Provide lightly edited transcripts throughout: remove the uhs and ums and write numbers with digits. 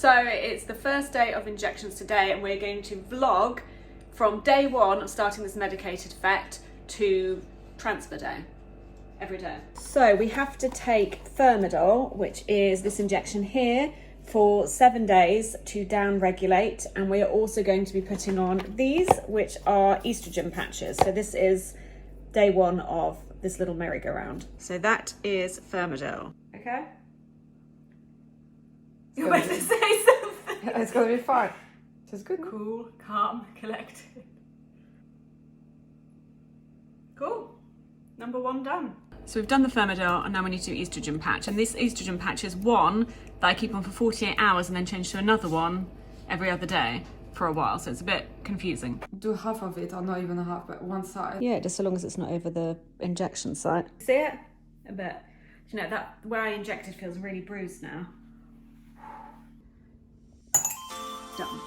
So it's the first day of injections today, and we're going to vlog from day one of starting this medicated FET to transfer day, every day. So we have to take Thermidor, which is this injection here, for 7 days to down regulate, and we are also going to be putting on these, which are estrogen patches. So this is day one of this little merry-go-round. So that is Thermidor. Okay? You're about to say something. It's going to be fine. It's good. Cool, calm, collected. Cool. Number one done. So we've done the Thermidor, and now we need to do estrogen patch. And this estrogen patch is one that I keep on for 48 hours and then change to another one every other day for a while. So it's a bit confusing. Do half of it, or not even a half, but one side. Yeah, just so long as it's not over the injection site. See it? A bit. You know, that where I injected feels really bruised now. Done.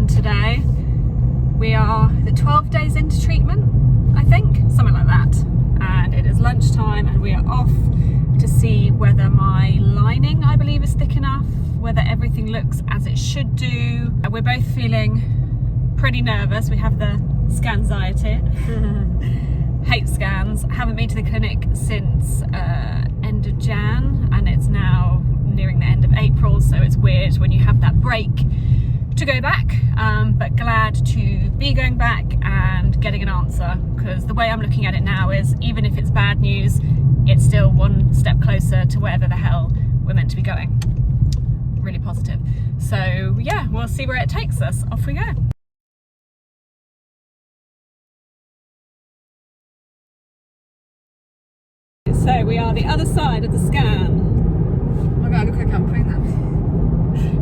Today we are 12 days into treatment, I think, something like that, and it is lunchtime and we are off to see whether my lining, I believe, is thick enough, whether everything looks as it should do. We're both feeling pretty nervous. We have the scanxiety. Hate scans. Haven't been to the clinic since end of Jan, and it's now nearing the end of April, so it's weird when you have that break to go back, but glad to be going back and getting an answer, because the way I'm looking at it now is, even if it's bad news, it's still one step closer to wherever the hell we're meant to be going. Really positive. So yeah, we'll see where it takes us. Off we go. So we are the other side of the scan. Oh my god, look like I'm pregnant.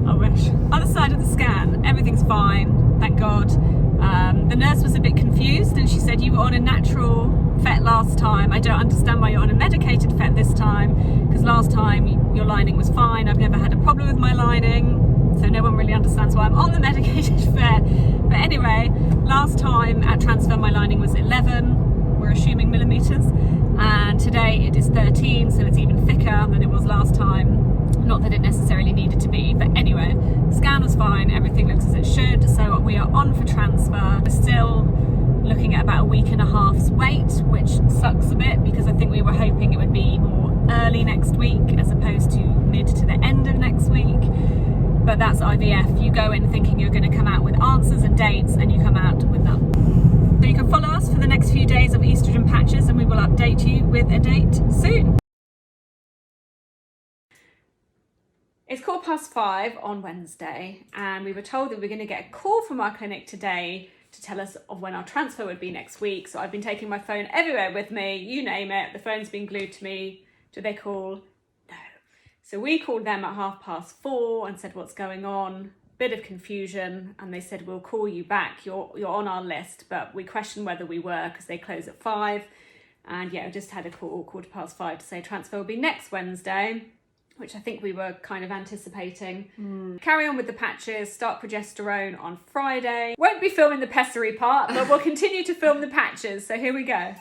I wish. Other side of the scan, everything's fine, thank God. The nurse was a bit confused and she said, you were on a natural FET last time. I don't understand why you're on a medicated FET this time, because last time your lining was fine. I've never had a problem with my lining, so no one really understands why I'm on the medicated FET. But anyway, last time at transfer my lining was 11, we're assuming millimeters, and today it is 13, so it's even thicker than it was last time. Not that it necessarily needed to be, but anyway, scan was fine, everything looks as it should, so we are on for transfer. We're still looking at about a week and a half's wait, which sucks a bit because I think we were hoping it would be more early next week as opposed to mid to the end of next week. But that's IVF, you go in thinking you're going to come out with answers and dates and you come out with none. So you can follow us for the next few days of estrogen patches and we will update you with a date soon. It's 5:15 on Wednesday and we were told that we were going to get a call from our clinic today to tell us of when our transfer would be next week. So I've been taking my phone everywhere with me, you name it, the phone's been glued to me. Do they call? No. So we called them at 4:30 and said what's going on, bit of confusion, and they said we'll call you back, you're on our list, but we questioned whether we were because they close at 5. And yeah, I just had a call 5:15 to say transfer will be next Wednesday, which I think we were kind of anticipating. Carry on with the patches, start progesterone on Friday. Won't be filming the pessary part, but we'll continue to film the patches, so here we go.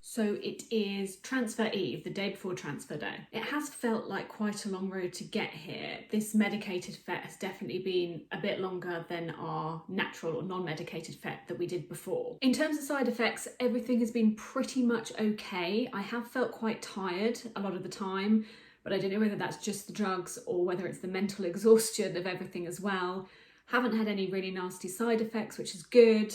So it is transfer eve, the day before transfer day. It has felt like quite a long road to get here. This medicated FET has definitely been a bit longer than our natural or non-medicated FET that we did before. In terms of side effects, everything has been pretty much okay. I have felt quite tired a lot of the time, but I don't know whether that's just the drugs or whether it's the mental exhaustion of everything as well. Haven't had any really nasty side effects, which is good.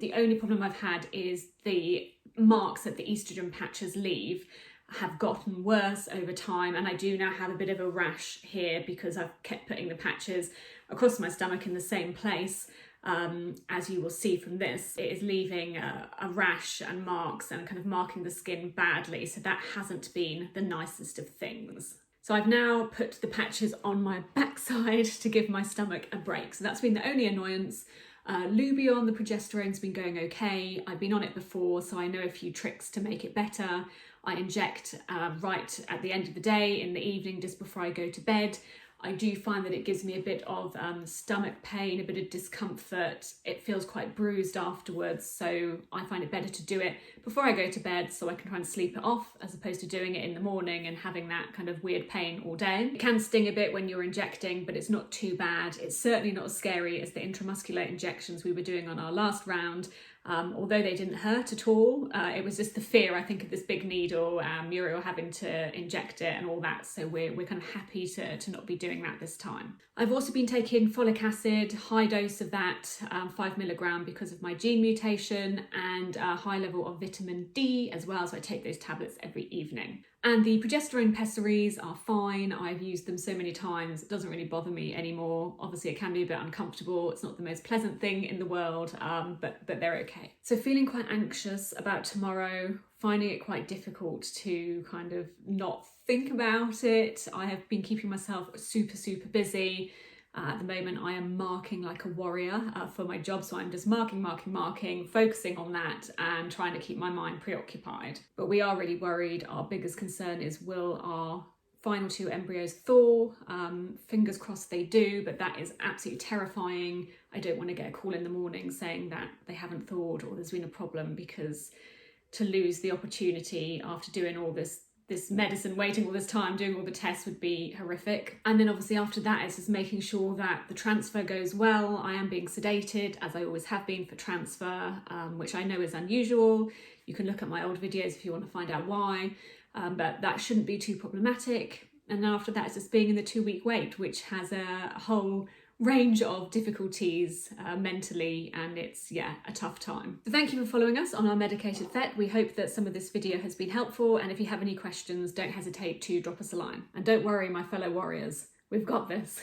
The only problem I've had is the marks that the estrogen patches leave have gotten worse over time, and I do now have a bit of a rash here because I've kept putting the patches across my stomach in the same place. As you will see from this, it is leaving a rash and marks and kind of marking the skin badly, so that hasn't been the nicest of things. So I've now put the patches on my backside to give my stomach a break. So that's been the only annoyance. Lubion, the progesterone's been going okay. I've been on it before, so I know a few tricks to make it better. I inject right at the end of the day, in the evening, just before I go to bed. I do find that it gives me a bit of stomach pain, a bit of discomfort. It feels quite bruised afterwards, so I find it better to do it before I go to bed so I can try and sleep it off, as opposed to doing it in the morning and having that kind of weird pain all day. It can sting a bit when you're injecting, but it's not too bad. It's certainly not as scary as the intramuscular injections we were doing on our last round. Although they didn't hurt at all, it was just the fear, I think, of this big needle, Muriel having to inject it and all that, so we're kind of happy to not be doing that this time. I've also been taking folic acid, high dose of that, 5 milligram because of my gene mutation, and a high level of vitamin D as well, so I take those tablets every evening. And the progesterone pessaries are fine. I've used them so many times, it doesn't really bother me anymore. Obviously it can be a bit uncomfortable, it's not the most pleasant thing in the world, but they're okay. So feeling quite anxious about tomorrow, finding it quite difficult to kind of not think about it. I have been keeping myself super busy. At the moment I am marking like a warrior for my job, so I'm just marking, focusing on that and trying to keep my mind preoccupied. But we are really worried. Our biggest concern is, will our final 2 embryos thaw? Fingers crossed they do, but that is absolutely terrifying. I don't want to get a call in the morning saying that they haven't thawed or there's been a problem, because to lose the opportunity after doing all this this medicine, waiting all this time, doing all the tests would be horrific. And then obviously after that, it's just making sure that the transfer goes well. I am being sedated, as I always have been for transfer, which I know is unusual. You can look at my old videos if you want to find out why, but that shouldn't be too problematic. And then after that, it's just being in the 2-week wait, which has a whole range of difficulties mentally, and it's, yeah, a tough time. So thank you for following us on our Medicated FET. We hope that some of this video has been helpful, and if you have any questions, don't hesitate to drop us a line. And don't worry, my fellow warriors, we've got this.